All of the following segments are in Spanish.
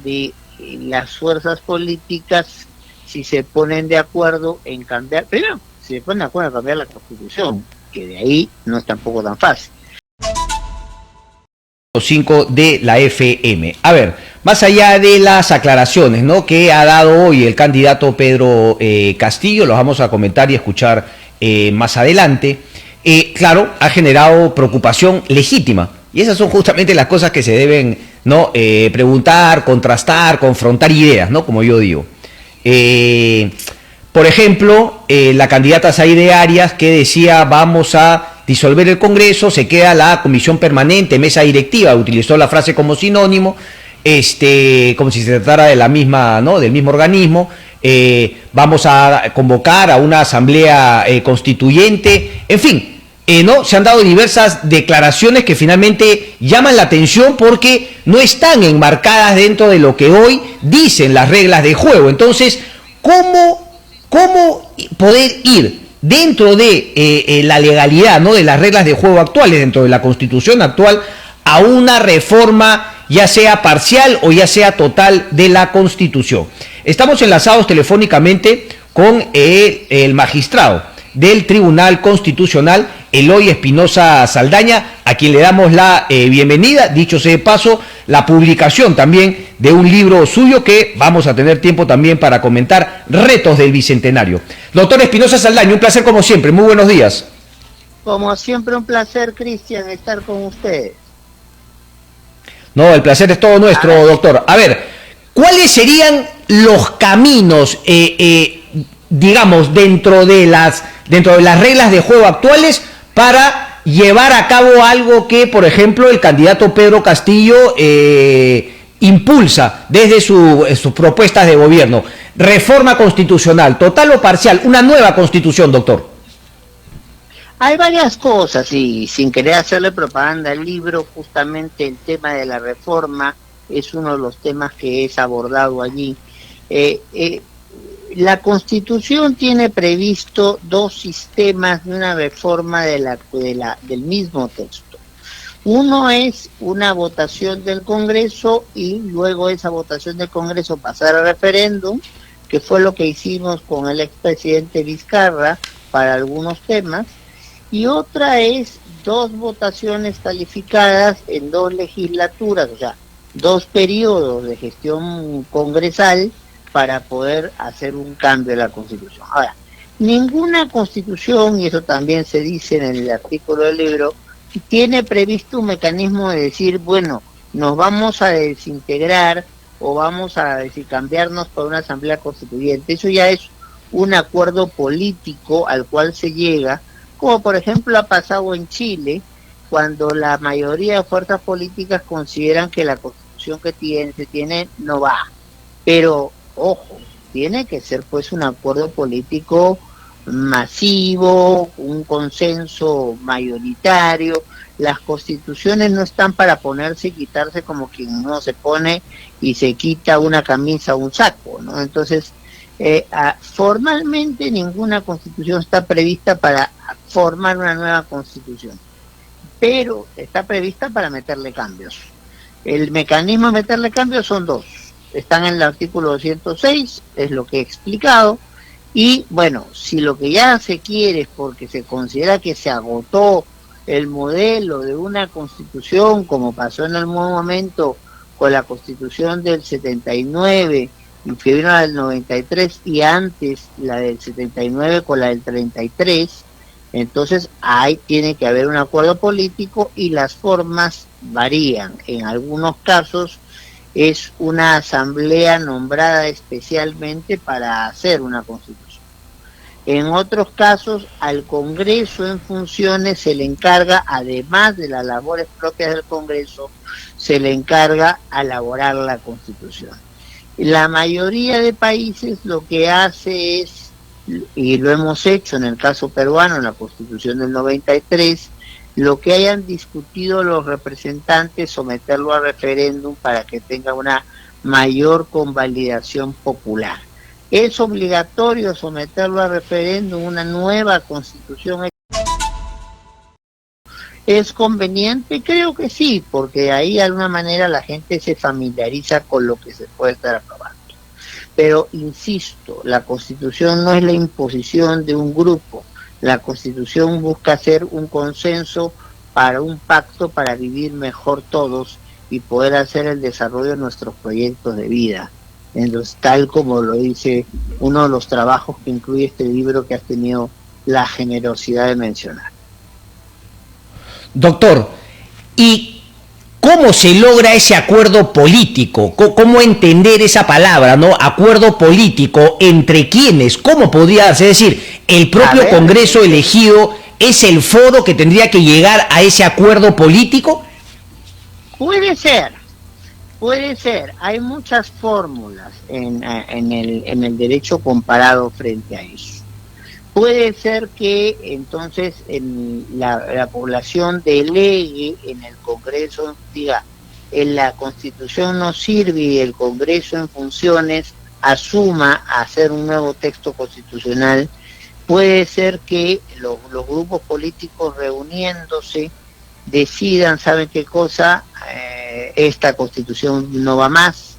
de las fuerzas políticas, si se ponen de acuerdo en cambiar, primero, si se ponen de acuerdo en cambiar la Constitución, que de ahí no es tampoco tan fácil. 5 de la FM. A ver, más allá de las aclaraciones, ¿no?, que ha dado hoy el candidato Pedro Castillo, los vamos a comentar y escuchar más adelante. Claro, ha generado preocupación legítima, y esas son justamente las cosas que se deben, ¿no?, preguntar, contrastar, confrontar ideas, ¿no?, como yo digo. Por ejemplo, la candidata Zaide Arias, que decía vamos a disolver el Congreso, se queda la comisión permanente, mesa directiva, utilizó la frase como sinónimo, como si se tratara de la misma, ¿no?, del mismo organismo. Vamos a convocar a una asamblea constituyente, en fin, ¿no?, se han dado diversas declaraciones que finalmente llaman la atención porque no están enmarcadas dentro de lo que hoy dicen las reglas de juego. Entonces, ¿cómo poder ir dentro de la legalidad, ¿no?, de las reglas de juego actuales, dentro de la Constitución actual, a una reforma ya sea parcial o ya sea total de la Constitución? Estamos enlazados telefónicamente con el magistrado del Tribunal Constitucional, Eloy Espinosa Saldaña, a quien le damos la bienvenida. Dicho sea de paso, la publicación también de un libro suyo que vamos a tener tiempo también para comentar, Retos del Bicentenario. Doctor Espinosa Saldaña, un placer como siempre, muy buenos días. Como siempre, un placer, Cristian, estar con ustedes. No, el placer es todo nuestro, doctor. A ver, ¿cuáles serían los caminos, digamos, dentro de las reglas de juego actuales para llevar a cabo algo que, por ejemplo, el candidato Pedro Castillo impulsa desde sus propuestas de gobierno? Reforma constitucional, total o parcial, una nueva constitución, doctor. Hay varias cosas, y sin querer hacerle propaganda al libro, justamente el tema de la reforma es uno de los temas que es abordado allí. La Constitución tiene previsto dos sistemas de una reforma del mismo texto. Uno es una votación del Congreso y luego esa votación del Congreso pasar a referéndum, que fue lo que hicimos con el expresidente Vizcarra para algunos temas, y otra es dos votaciones calificadas en dos legislaturas, o sea, dos periodos de gestión congresal para poder hacer un cambio de la Constitución. Ahora, ninguna Constitución, y eso también se dice en el artículo del libro, tiene previsto un mecanismo de decir, bueno, nos vamos a desintegrar o vamos a cambiarnos por una asamblea constituyente. Eso ya es un acuerdo político al cual se llega, como por ejemplo ha pasado en Chile, cuando la mayoría de fuerzas políticas consideran que la Constitución que se tiene no va. Pero, ojo, tiene que ser pues un acuerdo político masivo, un consenso mayoritario. Las constituciones no están para ponerse y quitarse como quien uno se pone y se quita una camisa o un saco, ¿no? Entonces, formalmente ninguna constitución está prevista para formar una nueva constitución, pero está prevista para meterle cambios. El mecanismo de meterle cambios son dos. Están en el artículo 206, es lo que he explicado, y bueno, si lo que ya se quiere es porque se considera que se agotó el modelo de una constitución, como pasó en algún momento con la constitución del 79, y que vino la del 93, y antes la del 79 con la del 33, entonces ahí tiene que haber un acuerdo político y las formas varían. En algunos casos es una asamblea nombrada especialmente para hacer una constitución. En otros casos, al Congreso en funciones se le encarga, además de las labores propias del Congreso, se le encarga elaborar la Constitución. La mayoría de países lo que hace es, y lo hemos hecho en el caso peruano, en la Constitución del 93, lo que hayan discutido los representantes, someterlo a referéndum para que tenga una mayor convalidación popular. Es obligatorio someterlo a referéndum, una nueva constitución. ¿Es conveniente? Creo que sí, porque ahí de alguna manera la gente se familiariza con lo que se puede estar aprobando. Pero, insisto, la Constitución no es la imposición de un grupo. La Constitución busca hacer un consenso para un pacto para vivir mejor todos y poder hacer el desarrollo de nuestros proyectos de vida. Entonces, tal como lo dice uno de los trabajos que incluye este libro que has tenido la generosidad de mencionar. Doctor, ¿y cómo se logra ese acuerdo político? ¿Cómo entender esa palabra, no? Acuerdo político, ¿entre quiénes? ¿Cómo podría ser? Es decir, el propio Congreso elegido es el foro que tendría que llegar a ese acuerdo político. Puede ser. Hay muchas fórmulas en el derecho comparado frente a eso. Puede ser que entonces la población delegue en el Congreso, diga, la Constitución no sirve y el Congreso en funciones asuma hacer un nuevo texto constitucional. Puede ser que los grupos políticos reuniéndose decidan, ¿saben qué cosa? Esta Constitución no va más.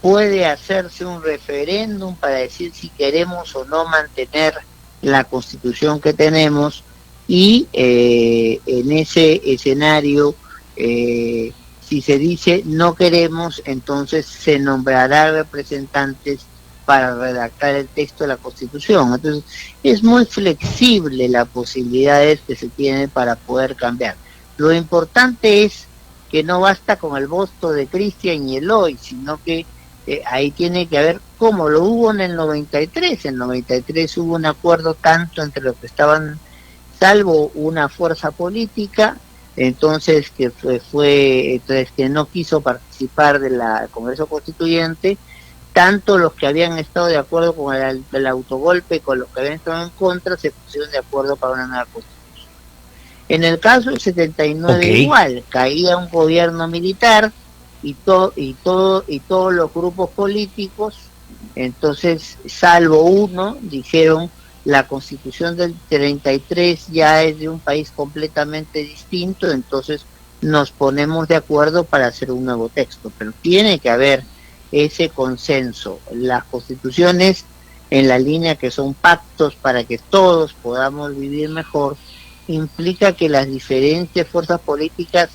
Puede hacerse un referéndum para decir si queremos o no mantener la Constitución que tenemos, y en ese escenario, si se dice no queremos, entonces se nombrará representantes para redactar el texto de la Constitución. Entonces es muy flexible las posibilidades que se tienen para poder cambiar. Lo importante es que no basta con el voto de Cristian y Eloy, sino que ahí tiene que haber, como lo hubo en el 93. En el 93 hubo un acuerdo tanto entre los que estaban, salvo una fuerza política, entonces que que no quiso participar del Congreso Constituyente, tanto los que habían estado de acuerdo con el autogolpe, con los que habían estado en contra, se pusieron de acuerdo para una nueva Constitución. En el caso del 79 igual, caía un gobierno militar, y todos los grupos políticos, entonces salvo uno, dijeron la Constitución del 33 ya es de un país completamente distinto, entonces nos ponemos de acuerdo para hacer un nuevo texto. Pero tiene que haber ese consenso. Las constituciones, en la línea que son pactos para que todos podamos vivir mejor, implica que las diferentes fuerzas políticas,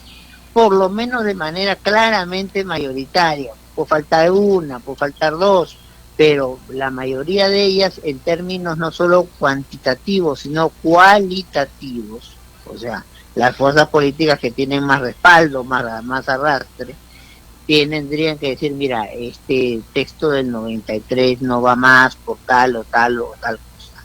por lo menos de manera claramente mayoritaria, puede faltar una, puede faltar dos, pero la mayoría de ellas en términos no solo cuantitativos, sino cualitativos, o sea, las fuerzas políticas que tienen más respaldo, más arrastre, tendrían que decir, mira, este texto del 93 no va más por tal o tal cosa.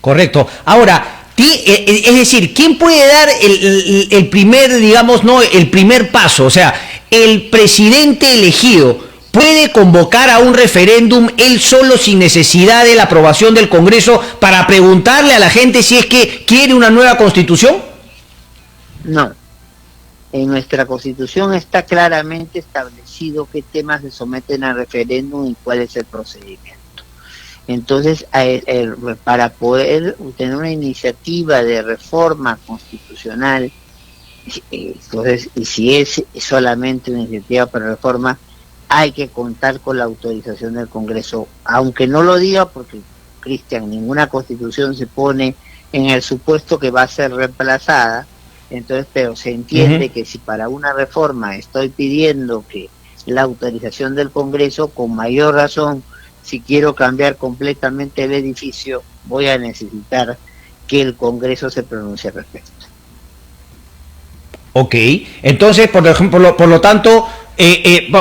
Correcto. Ahora, es decir, ¿quién puede dar el primer, digamos, no, el primer paso? O sea, el presidente elegido puede convocar a un referéndum él solo sin necesidad de la aprobación del Congreso para preguntarle a la gente si es que quiere una nueva Constitución. No. En nuestra Constitución está claramente establecido qué temas se someten a referéndum y cuál es el procedimiento. Entonces, para poder tener una iniciativa de reforma constitucional, entonces, y si es solamente una iniciativa para reforma, hay que contar con la autorización del Congreso, aunque no lo diga porque, Cristian, ninguna constitución se pone en el supuesto que va a ser reemplazada. Entonces, pero se entiende que si para una reforma estoy pidiendo que la autorización del Congreso, con mayor razón, si quiero cambiar completamente el edificio, voy a necesitar que el Congreso se pronuncie al respecto. Ok, entonces, por ejemplo, por lo tanto,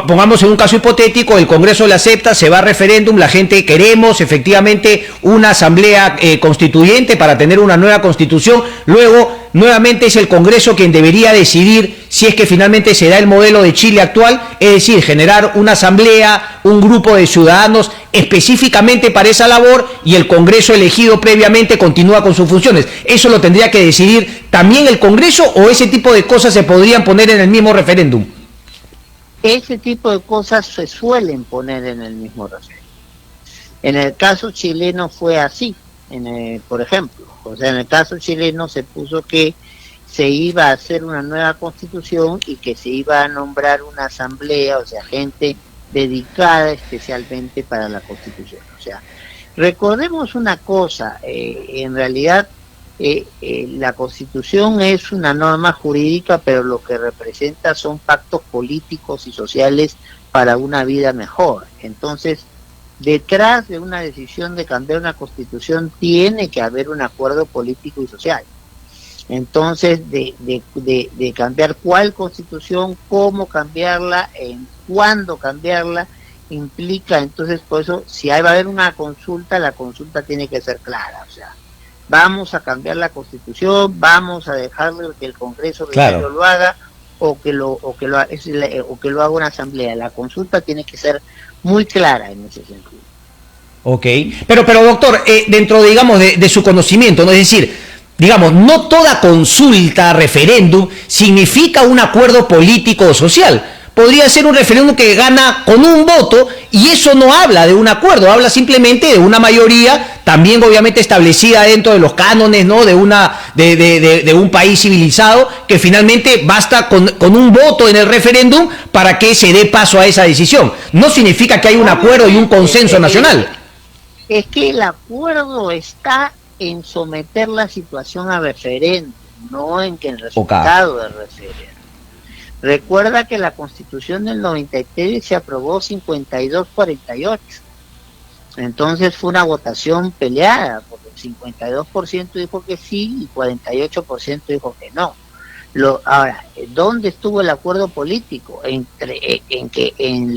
pongamos en un caso hipotético, el Congreso le acepta, se va a referéndum, la gente queremos efectivamente una asamblea constituyente para tener una nueva constitución, luego nuevamente es el Congreso quien debería decidir si es que finalmente se da el modelo de Chile actual, es decir, generar una asamblea, un grupo de ciudadanos específicamente para esa labor, y el Congreso elegido previamente continúa con sus funciones. ¿Eso lo tendría que decidir también el Congreso o ese tipo de cosas se podrían poner en el mismo referéndum? Ese tipo de cosas se suelen poner en el mismo referéndum. En el caso chileno fue así. por ejemplo, o sea, en el caso chileno se puso que se iba a hacer una nueva constitución y que se iba a nombrar una asamblea, o sea, gente dedicada especialmente para la constitución. O sea, recordemos una cosa, en realidad la constitución es una norma jurídica, pero lo que representa son pactos políticos y sociales para una vida mejor. Entonces, detrás de una decisión de cambiar una constitución tiene que haber un acuerdo político y social. Entonces, de cambiar cuál constitución, cómo cambiarla, en cuándo cambiarla, implica, entonces, por eso, si va a haber una consulta, la consulta tiene que ser clara. O sea, vamos a cambiar la constitución, vamos a dejarle que el Congreso lo haga, o que lo haga una asamblea. La consulta tiene que ser muy clara en ese sentido. Ok, pero doctor, dentro, digamos, de su conocimiento, ¿no? Es decir, digamos, no toda consulta, referéndum, significa un acuerdo político o social. Podría ser un referéndum que gana con un voto y eso no habla de un acuerdo, habla simplemente de una mayoría, también obviamente establecida dentro de los cánones, ¿no? de un país civilizado, que finalmente basta con un voto en el referéndum para que se dé paso a esa decisión. No significa que hay un acuerdo y un consenso nacional. Es que el acuerdo está en someter la situación a referéndum, no en que el resultado del referéndum. Recuerda que la Constitución del 93 se aprobó 52-48. Entonces fue una votación peleada, porque el 52% dijo que sí y 48% dijo que no. Ahora, ¿dónde estuvo el acuerdo político? En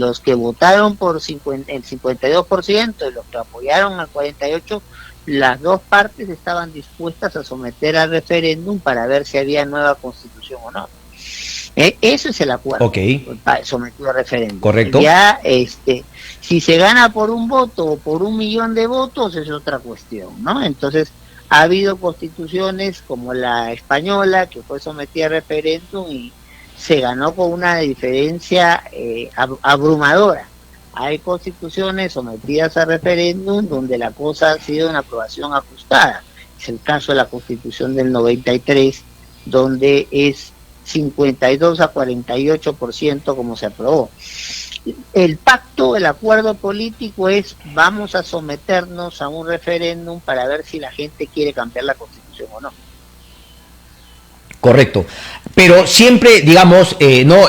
los que votaron por el 52% y los que apoyaron al 48%, las dos partes estaban dispuestas a someter al referéndum para ver si había nueva constitución o no. Eso es el acuerdo, sometido a referéndum. Correcto. Ya, si se gana por un voto o por 1 millón de votos es otra cuestión, ¿no? Entonces, ha habido constituciones como la española que fue sometida a referéndum y se ganó con una diferencia abrumadora. Hay constituciones sometidas a referéndum donde la cosa ha sido una aprobación ajustada. Es el caso de la Constitución del 93, donde es 52-48% como se aprobó. El pacto, el acuerdo político es: vamos a someternos a un referéndum para ver si la gente quiere cambiar la Constitución o no. Correcto. Pero siempre, digamos, lo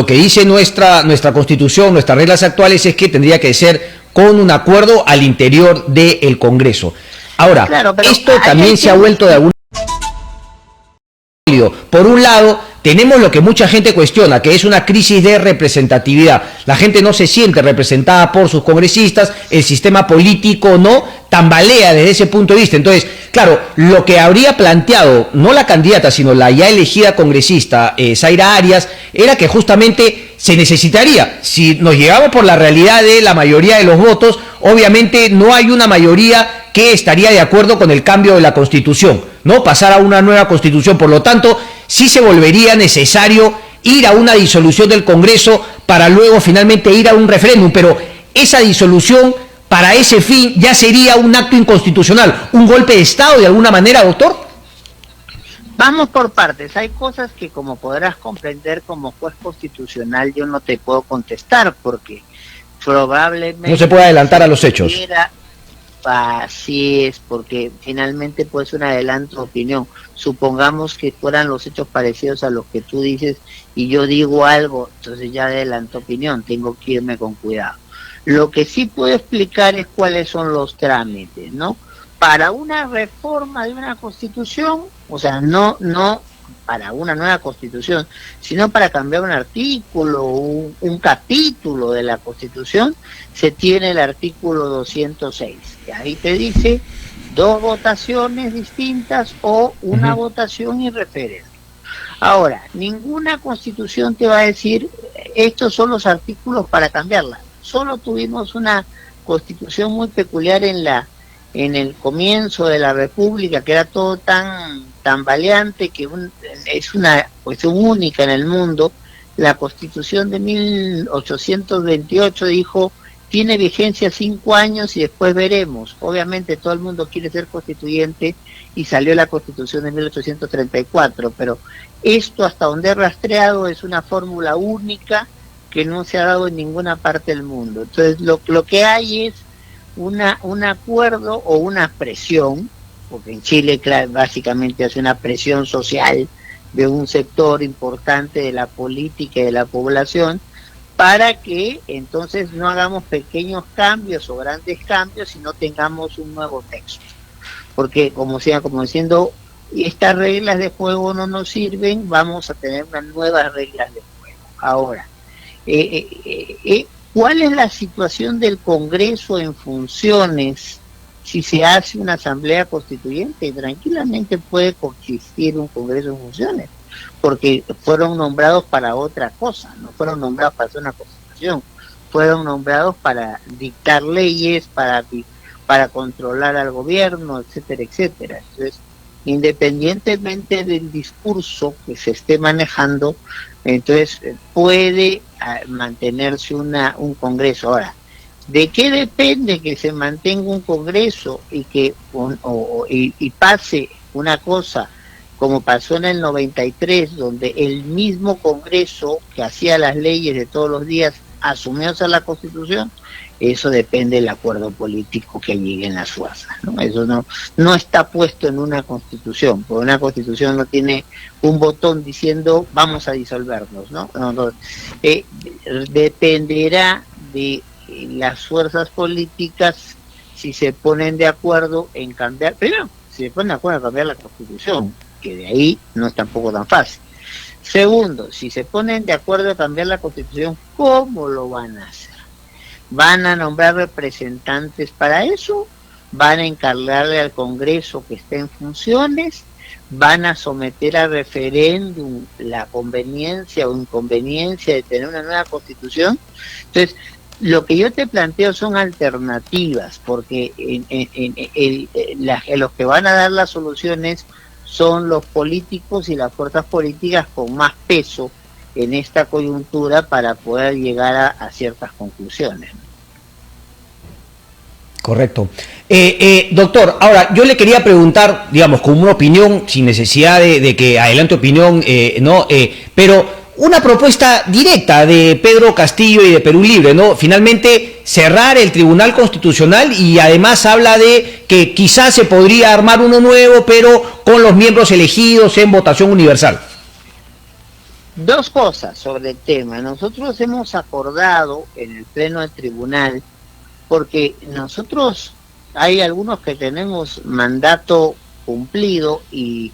que dice nuestra Constitución, nuestras reglas actuales, es que tendría que ser con un acuerdo al interior del Congreso. Ahora, claro, esto también se ha vuelto de algún... Por un lado, tenemos lo que mucha gente cuestiona, que es una crisis de representatividad. La gente no se siente representada por sus congresistas, el sistema político no tambalea desde ese punto de vista. Entonces, claro, lo que habría planteado, no la candidata, sino la ya elegida congresista, Zaira Arias, era que justamente se necesitaría, si nos llegamos por la realidad de la mayoría de los votos, obviamente no hay una mayoría que estaría de acuerdo con el cambio de la Constitución, ¿no? Pasar a una nueva Constitución. Por lo tanto, sí se volvería necesario ir a una disolución del Congreso para luego finalmente ir a un referéndum, pero esa disolución para ese fin ya sería un acto inconstitucional, un golpe de Estado de alguna manera, doctor. Vamos por partes. Hay cosas que, como podrás comprender, como juez constitucional yo no te puedo contestar, porque probablemente... No se puede adelantar a los hechos. Así es, porque finalmente pues un adelanto de opinión. Supongamos que fueran los hechos parecidos a los que tú dices y yo digo algo, entonces ya adelanto opinión, tengo que irme con cuidado. Lo que sí puedo explicar es cuáles son los trámites, ¿no? Para una reforma de una constitución, o sea, no para una nueva constitución, sino para cambiar un artículo, un capítulo de la constitución, se tiene el artículo 206, que ahí te dice 2 votaciones distintas o una votación y referéndum. Ahora, ninguna constitución te va a decir estos son los artículos para cambiarla. Solo tuvimos una constitución muy peculiar en el comienzo de la República, que era todo tan valiante, que es una cuestión única en el mundo. La Constitución de 1828 dijo tiene vigencia 5 años y después veremos. Obviamente todo el mundo quiere ser constituyente y salió la Constitución de 1834, pero esto, hasta donde he rastreado, es una fórmula única que no se ha dado en ninguna parte del mundo. Entonces lo que hay es un acuerdo o una presión, porque en Chile básicamente hace una presión social de un sector importante de la política y de la población, para que entonces no hagamos pequeños cambios o grandes cambios y no tengamos un nuevo texto. Porque como diciendo, estas reglas de juego no nos sirven, vamos a tener unas nuevas reglas de juego. Ahora, ¿cuál es la situación del Congreso en funciones si se hace una asamblea constituyente? Tranquilamente puede coexistir un Congreso en funciones, porque fueron nombrados para otra cosa, no fueron nombrados para hacer una constitución, fueron nombrados para dictar leyes, para controlar al gobierno, etcétera, etcétera. Entonces, independientemente del discurso que se esté manejando, entonces puede mantenerse un Congreso. Ahora, ¿de qué depende que se mantenga un Congreso y que y pase una cosa como pasó en el 93, donde el mismo Congreso que hacía las leyes de todos los días asumió hacer la Constitución? Eso depende del acuerdo político que llegue en las fuerzas, ¿no? Eso no está puesto en una Constitución, porque una Constitución no tiene un botón diciendo vamos a disolvernos, ¿no? Dependerá de las fuerzas políticas si se ponen de acuerdo en cambiar, primero, si se ponen de acuerdo en cambiar la Constitución, que de ahí no es tampoco tan fácil. Segundo, si se ponen de acuerdo en cambiar la Constitución, ¿cómo lo van a hacer? ¿Van a nombrar representantes para eso? ¿Van a encargarle al Congreso que esté en funciones? ¿Van a someter a referéndum la conveniencia o inconveniencia de tener una nueva Constitución? Entonces, lo que yo te planteo son alternativas, porque los que van a dar las soluciones son los políticos y las fuerzas políticas con más peso en esta coyuntura para poder llegar a ciertas conclusiones. Correcto. Doctor, ahora yo le quería preguntar, digamos, con una opinión, sin necesidad de que adelante opinión, pero una propuesta directa de Pedro Castillo y de Perú Libre, ¿no? Finalmente cerrar el Tribunal Constitucional, y además habla de que quizás se podría armar uno nuevo, pero con los miembros elegidos en votación universal. Dos cosas sobre el tema. Nosotros hemos acordado en el Pleno del Tribunal, porque nosotros hay algunos que tenemos mandato cumplido y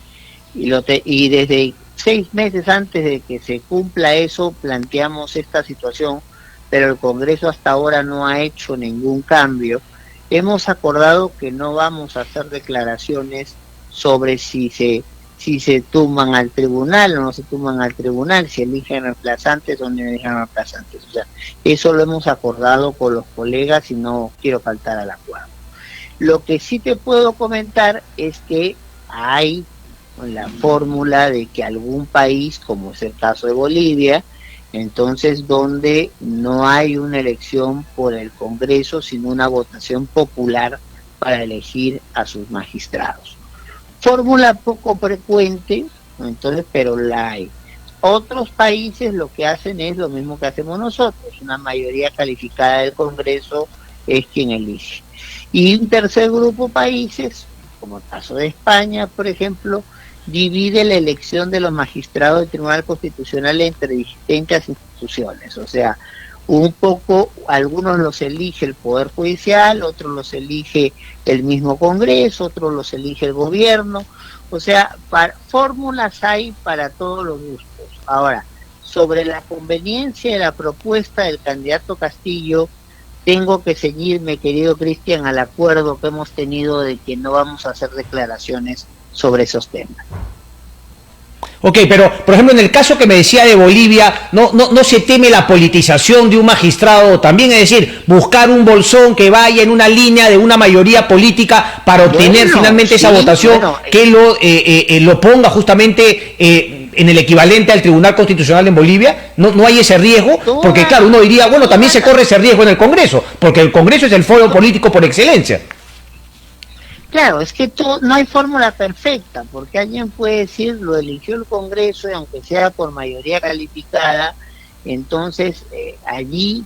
desde 6 meses antes de que se cumpla eso planteamos esta situación, pero el Congreso hasta ahora no ha hecho ningún cambio. Hemos acordado que no vamos a hacer declaraciones sobre si se tumban al tribunal o no se tumban al tribunal, si eligen reemplazantes o no eligen reemplazantes. O sea, eso lo hemos acordado con los colegas y no quiero faltar al acuerdo. Lo que sí te puedo comentar es que hay la fórmula de que algún país, como es el caso de Bolivia, entonces donde no hay una elección por el Congreso, sino una votación popular para elegir a sus magistrados. Fórmula poco frecuente, entonces, pero la hay. Otros países lo que hacen es lo mismo que hacemos nosotros, una mayoría calificada del Congreso es quien elige. Y un tercer grupo de países, como el caso de España, por ejemplo, divide la elección de los magistrados del Tribunal Constitucional entre distintas instituciones. O sea, un poco, algunos los elige el Poder Judicial, otros los elige el mismo Congreso, otros los elige el gobierno. O sea, fórmulas hay para todos los gustos. Ahora, sobre la conveniencia de la propuesta del candidato Castillo, tengo que ceñirme, querido Cristian, al acuerdo que hemos tenido de que no vamos a hacer declaraciones sobre esos temas. Ok, pero por ejemplo en el caso que me decía de Bolivia, no se teme la politización de un magistrado también, es decir, buscar un bolsón que vaya en una línea de una mayoría política para obtener finalmente esa votación que lo ponga justamente en el equivalente al Tribunal Constitucional en Bolivia? ¿No hay ese riesgo? Porque claro, uno diría, bueno, también se corre ese riesgo en el Congreso, porque el Congreso es el foro político por excelencia. Claro, es que no hay fórmula perfecta, porque alguien puede decir, lo eligió el Congreso y aunque sea por mayoría calificada, entonces allí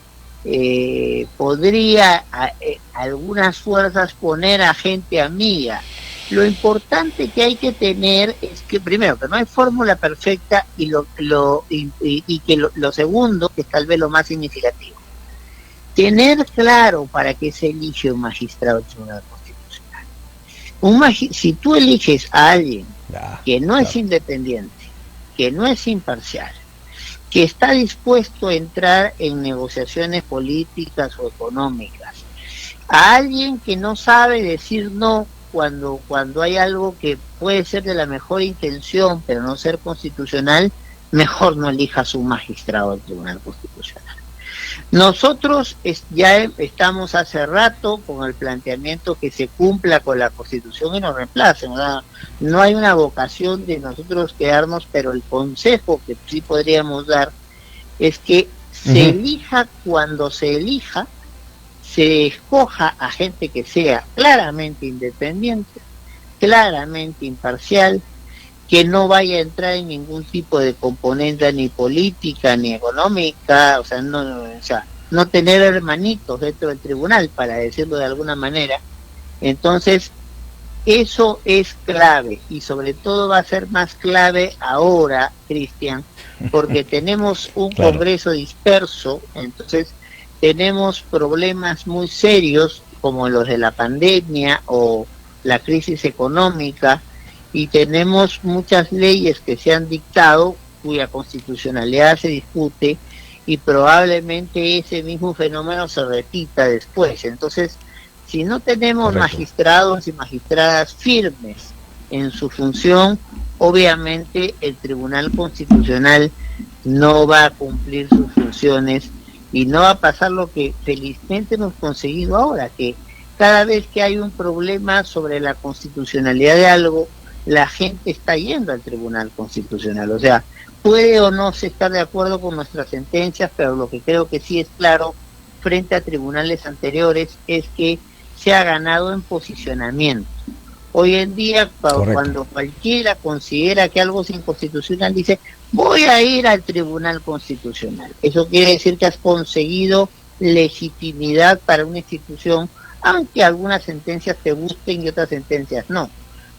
podría algunas fuerzas poner a gente amiga. Lo importante que hay que tener es que, primero, que no hay fórmula perfecta y lo segundo, que es tal vez lo más significativo, tener claro para qué se elige un magistrado del Tribunal Constitucional. Si tú eliges a alguien que no es independiente, que no es imparcial, que está dispuesto a entrar en negociaciones políticas o económicas, a alguien que no sabe decir no cuando hay algo que puede ser de la mejor intención pero no ser constitucional, mejor no elijas un magistrado del Tribunal Constitucional. Nosotros ya estamos hace rato con el planteamiento que se cumpla con la Constitución y nos reemplacen, ¿verdad? No hay una vocación de nosotros quedarnos, pero el consejo que sí podríamos dar es que se elija cuando se elija, se escoja a gente que sea claramente independiente, claramente imparcial, que no vaya a entrar en ningún tipo de componente ni política ni económica, o sea, no tener hermanitos dentro del tribunal, para decirlo de alguna manera. Entonces, eso es clave, y sobre todo va a ser más clave ahora, Cristian, porque tenemos un Congreso disperso, entonces tenemos problemas muy serios como los de la pandemia o la crisis económica, y tenemos muchas leyes que se han dictado cuya constitucionalidad se discute, y probablemente ese mismo fenómeno se repita después. Entonces, si no tenemos magistrados y magistradas firmes en su función, obviamente el Tribunal Constitucional no va a cumplir sus funciones y no va a pasar lo que felizmente hemos conseguido ahora, que cada vez que hay un problema sobre la constitucionalidad de algo, la gente está yendo al Tribunal Constitucional. O sea, puede o no se estar de acuerdo con nuestras sentencias, pero lo que creo que sí es claro frente a tribunales anteriores es que se ha ganado en posicionamiento. Hoy en día, cuando cualquiera considera que algo es inconstitucional, dice, voy a ir al Tribunal Constitucional. Eso quiere decir que has conseguido legitimidad para una institución, aunque algunas sentencias te gusten y otras sentencias no.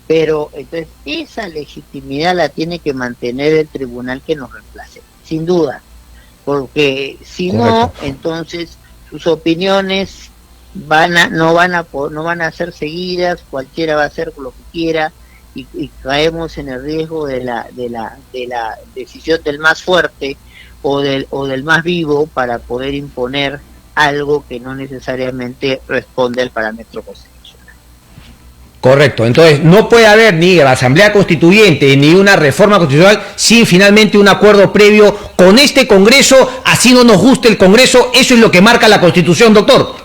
Pero entonces esa legitimidad la tiene que mantener el tribunal que nos reemplace, sin duda, porque si no, entonces sus opiniones no van a ser seguidas, cualquiera va a hacer lo que quiera, y caemos en el riesgo de la decisión del más fuerte o del más vivo para poder imponer algo que no necesariamente responde al parámetro constitucional. Correcto, entonces no puede haber ni la Asamblea Constituyente ni una reforma constitucional sin finalmente un acuerdo previo con este Congreso, así no nos guste el Congreso. Eso es lo que marca la Constitución, doctor.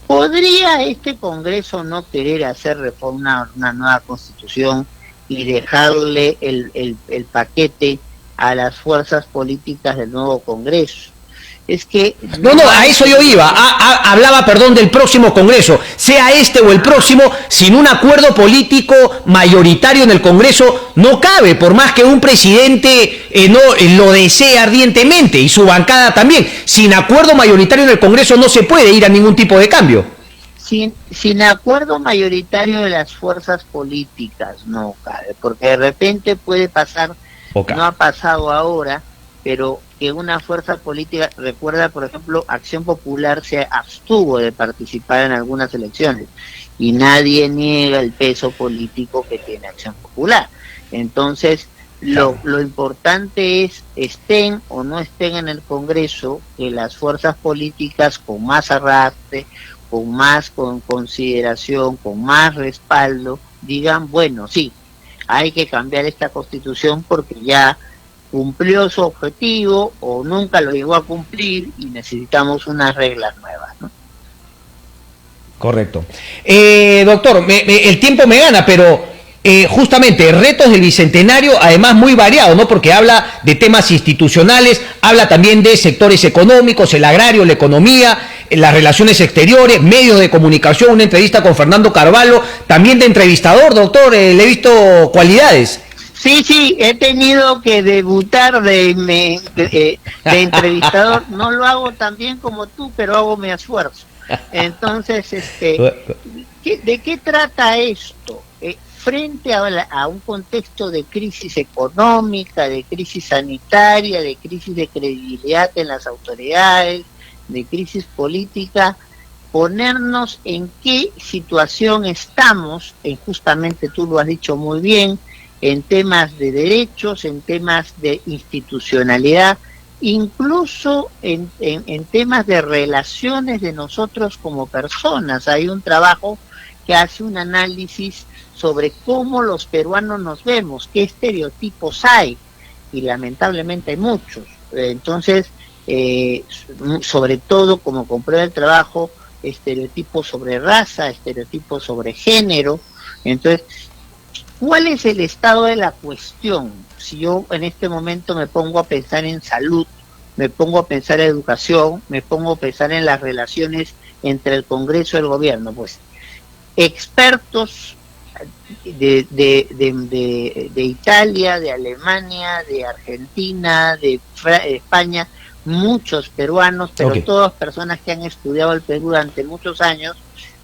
¿Podría este Congreso no querer hacer reforma, una nueva Constitución y dejarle el paquete a las fuerzas políticas del nuevo Congreso? Es que no, a eso yo iba, hablaba, del próximo Congreso, sea este o el próximo, sin un acuerdo político mayoritario en el Congreso no cabe, por más que un presidente lo desee ardientemente, y su bancada también. Sin acuerdo mayoritario en el Congreso no se puede ir a ningún tipo de cambio. Sin acuerdo mayoritario de las fuerzas políticas no cabe, porque de repente puede pasar, no ha pasado ahora, pero que una fuerza política, recuerda, por ejemplo, Acción Popular se abstuvo de participar en algunas elecciones, y nadie niega el peso político que tiene Acción Popular. Entonces, lo importante es, estén o no estén en el Congreso, que las fuerzas políticas con más arrastre, con consideración, con más respaldo, digan, bueno, sí, hay que cambiar esta Constitución porque ya cumplió su objetivo o nunca lo llegó a cumplir y necesitamos unas reglas nuevas, ¿no? Correcto. Doctor, el tiempo me gana, pero justamente retos del Bicentenario, además muy variado, ¿no? Porque habla de temas institucionales, habla también de sectores económicos, el agrario, la economía, las relaciones exteriores, medios de comunicación, una entrevista con Fernando Carvalho, también de entrevistador, doctor, le he visto cualidades. Sí, he tenido que debutar de entrevistador. No lo hago tan bien como tú, pero hago mi esfuerzo. Entonces, ¿de qué trata esto? Frente a un contexto de crisis económica, de crisis sanitaria, de crisis de credibilidad en las autoridades, de crisis política, ponernos en qué situación estamos, justamente tú lo has dicho muy bien, en temas de derechos, en temas de institucionalidad, incluso en temas de relaciones de nosotros como personas. Hay un trabajo que hace un análisis sobre cómo los peruanos nos vemos, qué estereotipos hay, y lamentablemente hay muchos. Entonces, sobre todo, como comprueba el trabajo, estereotipos sobre raza, estereotipos sobre género. Entonces, ¿cuál es el estado de la cuestión? Si yo en este momento me pongo a pensar en salud, me pongo a pensar en educación, me pongo a pensar en las relaciones entre el Congreso y el gobierno, pues expertos de Italia, de Alemania, de Argentina, de España, muchos peruanos, pero todas personas que han estudiado el Perú durante muchos años,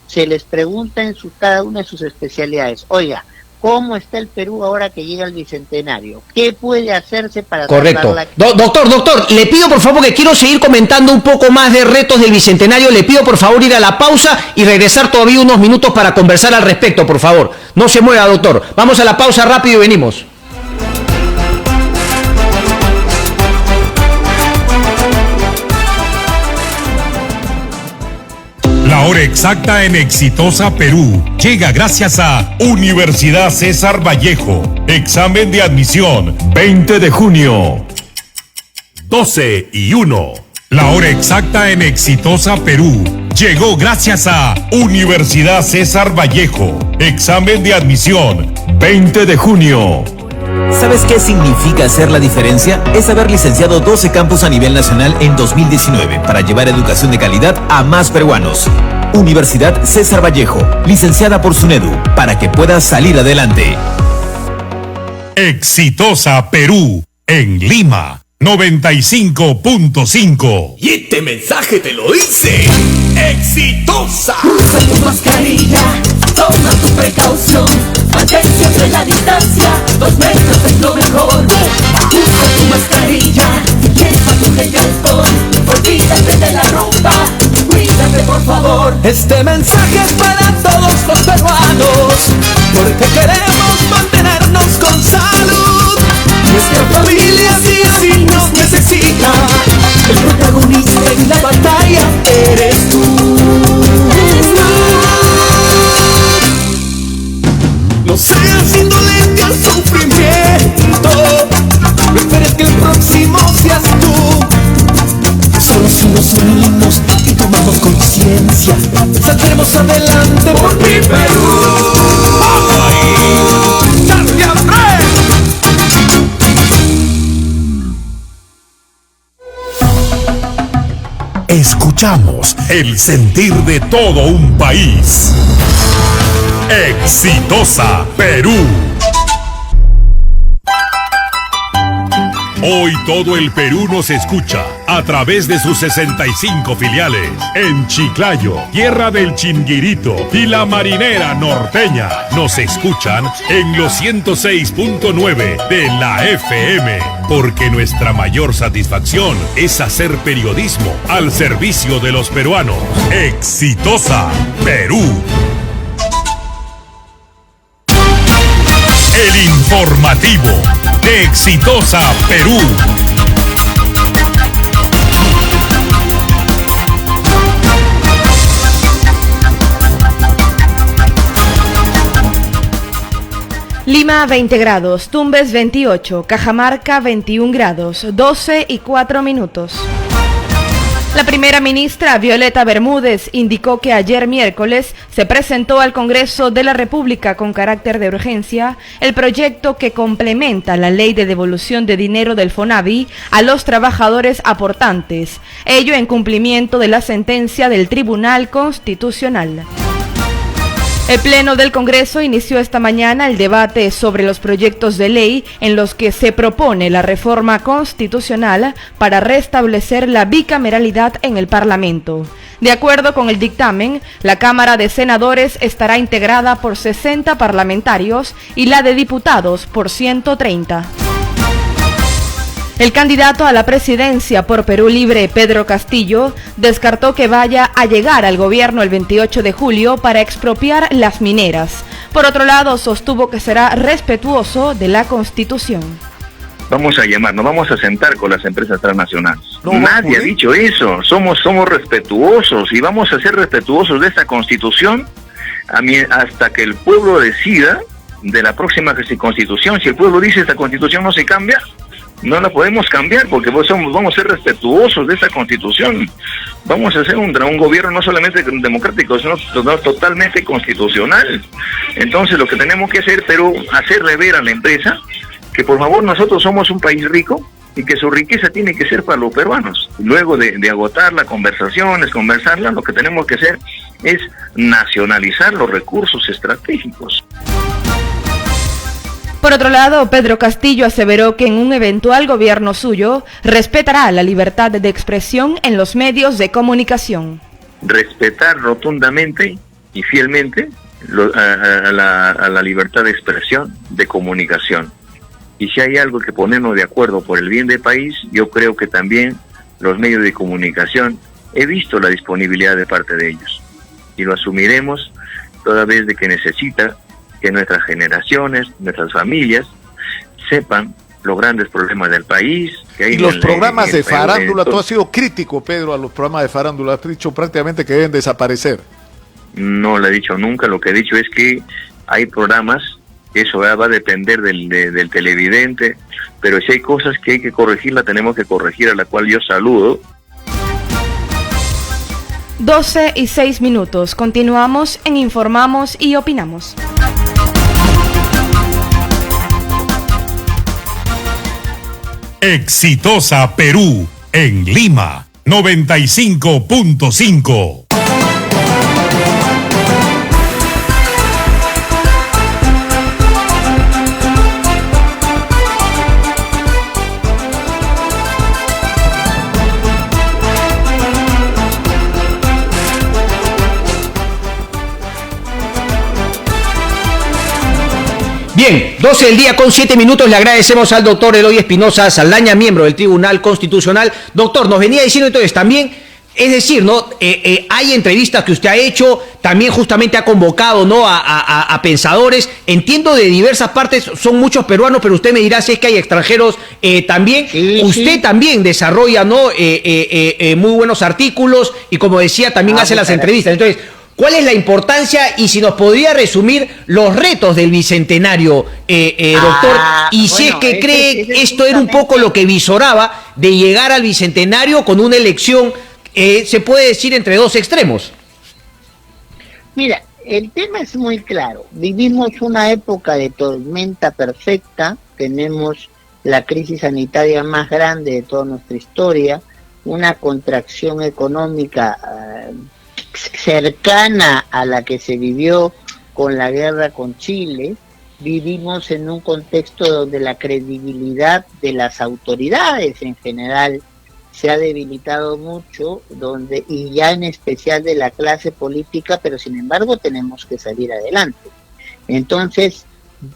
se les pregunta en cada una de sus especialidades, oiga, ¿cómo está el Perú ahora que llega el Bicentenario? ¿Qué puede hacerse para correcto. Doctor, le pido por favor, que quiero seguir comentando un poco más de retos del Bicentenario, le pido por favor ir a la pausa y regresar todavía unos minutos para conversar al respecto, por favor. No se mueva, doctor. Vamos a la pausa rápido y venimos. La hora exacta en Exitosa Perú llega gracias a Universidad César Vallejo. Examen de admisión 20 de junio. 12:01. La hora exacta en Exitosa Perú llegó gracias a Universidad César Vallejo. Examen de admisión 20 de junio. ¿Sabes qué significa hacer la diferencia? Es haber licenciado 12 campus a nivel nacional en 2019 para llevar educación de calidad a más peruanos. Universidad César Vallejo, licenciada por SUNEDU, para que puedas salir adelante. Exitosa Perú, en Lima, 95.5. Y este mensaje te lo dice Exitosa. Usa tu mascarilla, toma tu precaución, mantén siempre la distancia, 2 metros es lo mejor. Usa tu mascarilla, lleva tu gel de alcohol, olvídate de la ropa, cuídate por favor. Este mensaje es para todos los peruanos, porque queremos mantenernos con salud. Nuestra familia sí nos necesita, el protagonista en la batalla eres tú. No seas indolente al sufrimiento, no esperes que el próximo seas tú. Solo si nos unimos y tomamos conciencia, saldremos adelante por mi Perú. ¡Charlie Andrés! Escuchamos el sentir de todo un país. Exitosa Perú. Hoy todo el Perú nos escucha a través de sus 65 filiales. En Chiclayo, tierra del Chinguirito y la Marinera Norteña, nos escuchan en los 106.9 de la FM. Porque nuestra mayor satisfacción es hacer periodismo al servicio de los peruanos. Exitosa Perú. El informativo de Exitosa Perú. Lima 20 grados, Tumbes 28, Cajamarca 21 grados, 12:04. La primera ministra Violeta Bermúdez indicó que ayer miércoles se presentó al Congreso de la República con carácter de urgencia el proyecto que complementa la ley de devolución de dinero del FONAVI a los trabajadores aportantes, ello en cumplimiento de la sentencia del Tribunal Constitucional. El Pleno del Congreso inició esta mañana el debate sobre los proyectos de ley en los que se propone la reforma constitucional para restablecer la bicameralidad en el Parlamento. De acuerdo con el dictamen, la Cámara de Senadores estará integrada por 60 parlamentarios y la de diputados por 130. El candidato a la presidencia por Perú Libre, Pedro Castillo, descartó que vaya a llegar al gobierno el 28 de julio para expropiar las mineras. Por otro lado, sostuvo que será respetuoso de la Constitución. Vamos a nos vamos a sentar con las empresas transnacionales. Nadie ha dicho eso. Somos respetuosos y vamos a ser respetuosos de esta Constitución hasta que el pueblo decida de la próxima Constitución. Si el pueblo dice esta Constitución no se cambia, no la podemos cambiar porque vamos a ser respetuosos de esa Constitución. Vamos a hacer un gobierno no solamente democrático, sino totalmente constitucional. Entonces lo que tenemos que hacer, pero hacerle ver a la empresa que por favor nosotros somos un país rico y que su riqueza tiene que ser para los peruanos. Luego de agotar las conversaciones, conversarla, lo que tenemos que hacer es nacionalizar los recursos estratégicos. Por otro lado, Pedro Castillo aseveró que en un eventual gobierno suyo respetará la libertad de expresión en los medios de comunicación. Respetar rotundamente y fielmente a la libertad de expresión, de comunicación. Y si hay algo que ponernos de acuerdo por el bien del país, yo creo que también los medios de comunicación, he visto la disponibilidad de parte de ellos. Y lo asumiremos toda vez de que necesita que nuestras generaciones, nuestras familias, sepan los grandes problemas del país. Que hay y los programas de farándula, tú has sido crítico, Pedro, a los programas de farándula, has dicho prácticamente que deben desaparecer. No lo he dicho nunca, lo que he dicho es que hay programas, eso va a depender del televidente, pero si hay cosas que hay que corregir, la tenemos que corregir, a la cual yo saludo. 12:06. Continuamos en Informamos y Opinamos. Exitosa Perú, en Lima, 95.5. Bien, 12 del día con 7 minutos. Le agradecemos al doctor Eloy Espinosa Saldaña, miembro del Tribunal Constitucional. Doctor, nos venía diciendo entonces también, es decir, ¿no? Hay entrevistas que usted ha hecho, también justamente ha convocado, ¿no? a pensadores. Entiendo de diversas partes, son muchos peruanos, pero usted me dirá si es que hay extranjeros también. Sí, usted sí. también desarrolla, ¿no? Muy buenos artículos y, como decía, también hace las entrevistas. Entonces, ¿cuál es la importancia y si nos podría resumir los retos del Bicentenario, doctor? Y si es que cree esto era un poco lo que visoraba de llegar al Bicentenario con una elección, se puede decir, entre dos extremos. Mira, el tema es muy claro. Vivimos una época de tormenta perfecta, tenemos la crisis sanitaria más grande de toda nuestra historia, una contracción económica cercana a la que se vivió con la guerra con Chile. Vivimos en un contexto donde la credibilidad de las autoridades en general se ha debilitado mucho, y ya en especial de la clase política, pero sin embargo tenemos que salir adelante. Entonces,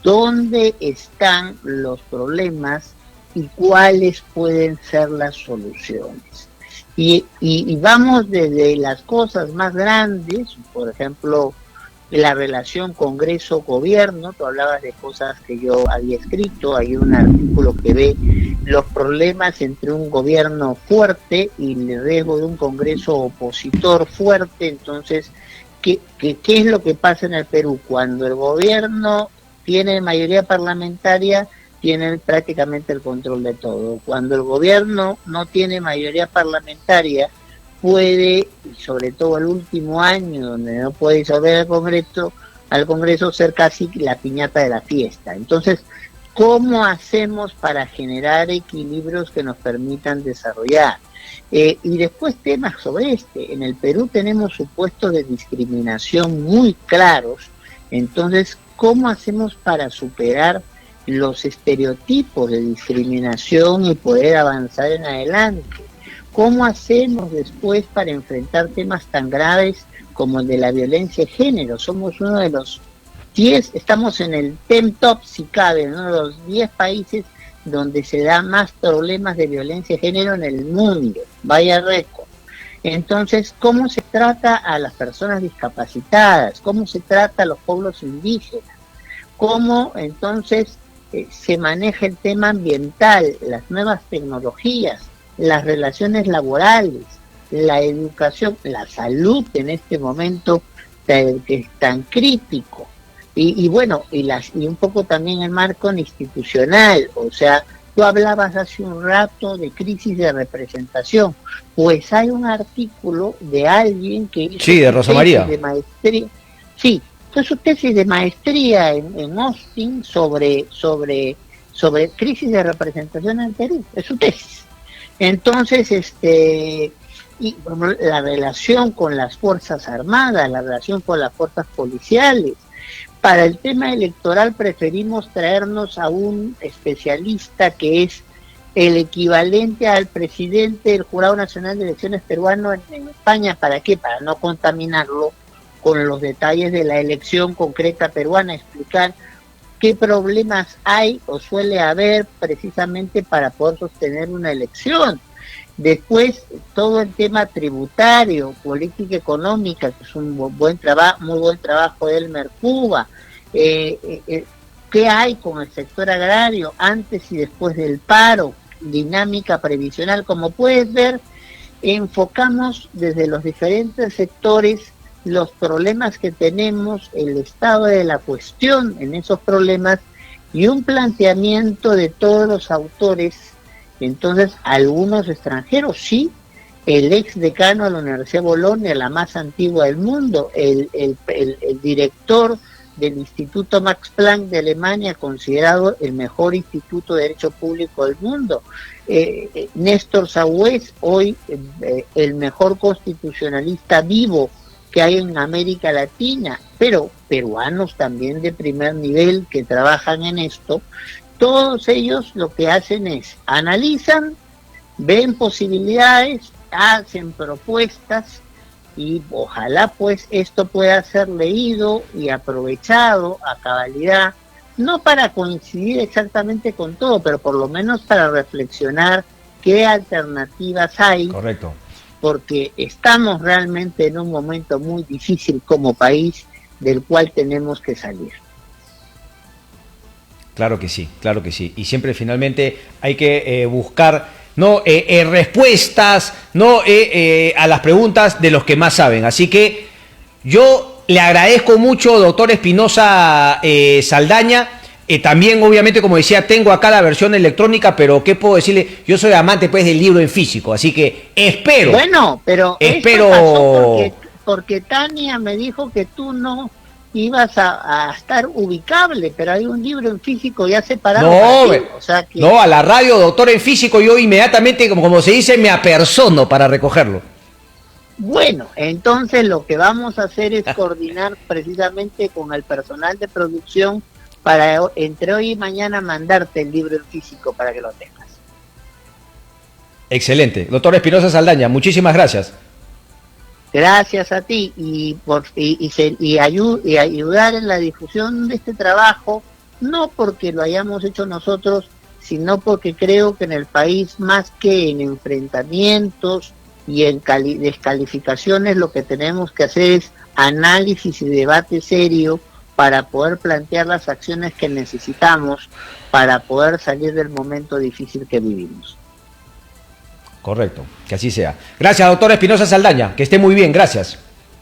¿dónde están los problemas y cuáles pueden ser las soluciones? Y vamos desde las cosas más grandes, por ejemplo, la relación Congreso-Gobierno. Tú hablabas de cosas que yo había escrito, hay un artículo que ve los problemas entre un gobierno fuerte y el riesgo de un Congreso opositor fuerte. Entonces, ¿qué es lo que pasa en el Perú? Cuando el gobierno tiene mayoría parlamentaria, tienen prácticamente el control de todo. Cuando el gobierno no tiene mayoría parlamentaria, puede, sobre todo el último año, donde no puede disolver al Congreso ser casi la piñata de la fiesta. Entonces, ¿cómo hacemos para generar equilibrios que nos permitan desarrollar? Y después temas sobre en el Perú tenemos supuestos de discriminación muy claros. Entonces, ¿cómo hacemos para superar los estereotipos de discriminación y poder avanzar en adelante? ¿Cómo hacemos después para enfrentar temas tan graves como el de la violencia de género? Somos uno de los 10, estamos en el 10 top, si cabe, uno de los 10 países donde se da más problemas de violencia de género en el mundo. Vaya récord. Entonces, ¿cómo se trata a las personas discapacitadas? ¿Cómo se trata a los pueblos indígenas? ¿Cómo entonces se maneja el tema ambiental, las nuevas tecnologías, las relaciones laborales, la educación, la salud en este momento que es tan crítico? Y bueno, y un poco también el marco institucional, o sea, tú hablabas hace un rato de crisis de representación, pues hay un artículo de alguien que hizo de Rosa María. De maestría, sí, fue su tesis de maestría en Austin sobre crisis de representación en Perú, es su tesis. Entonces, y bueno, la relación con las Fuerzas Armadas, la relación con las fuerzas policiales. Para el tema electoral preferimos traernos a un especialista que es el equivalente al presidente del Jurado Nacional de Elecciones peruano en España. ¿Para qué? Para no contaminarlo con los detalles de la elección concreta peruana, explicar qué problemas hay o suele haber precisamente para poder sostener una elección. Después, todo el tema tributario, política económica, que es un muy buen trabajo de Elmer Cuba. ¿Qué hay con el sector agrario antes y después del paro? Dinámica previsional. Como puedes ver, enfocamos desde los diferentes sectores los problemas que tenemos, el estado de la cuestión en esos problemas y un planteamiento de todos los autores. Entonces, algunos extranjeros, sí, el ex decano de la Universidad de Bolonia, la más antigua del mundo, el director del Instituto Max Planck de Alemania, considerado el mejor instituto de derecho público del mundo, Néstor Sawés, hoy el mejor constitucionalista vivo que hay en América Latina, pero peruanos también de primer nivel que trabajan en esto. Todos ellos lo que hacen es analizan, ven posibilidades, hacen propuestas y ojalá pues esto pueda ser leído y aprovechado a cabalidad, no para coincidir exactamente con todo, pero por lo menos para reflexionar qué alternativas hay. Correcto. Porque estamos realmente en un momento muy difícil como país del cual tenemos que salir. Claro que sí, claro que sí. Y siempre finalmente hay que buscar respuestas a las preguntas de los que más saben. Así que yo le agradezco mucho, doctor Espinosa Saldaña. También, obviamente, como decía, tengo acá la versión electrónica, pero ¿qué puedo decirle? Yo soy amante pues del libro en físico, así que espero. Bueno, pero esto pasó porque Tania me dijo que tú no ibas a estar ubicable, pero hay un libro en físico ya separado. No, a la radio, doctor en físico, yo inmediatamente, como se dice, me apersono para recogerlo. Bueno, entonces lo que vamos a hacer es coordinar precisamente con el personal de producción para entre hoy y mañana mandarte el libro en físico para que lo tengas. Excelente. Doctor Espinosa Saldaña, muchísimas gracias. Gracias a ti y ayudar en la difusión de este trabajo, no porque lo hayamos hecho nosotros, sino porque creo que en el país, más que en enfrentamientos y en descalificaciones, lo que tenemos que hacer es análisis y debate serio para poder plantear las acciones que necesitamos para poder salir del momento difícil que vivimos. Correcto, que así sea. Gracias, doctor Espinosa Saldaña, que esté muy bien, gracias.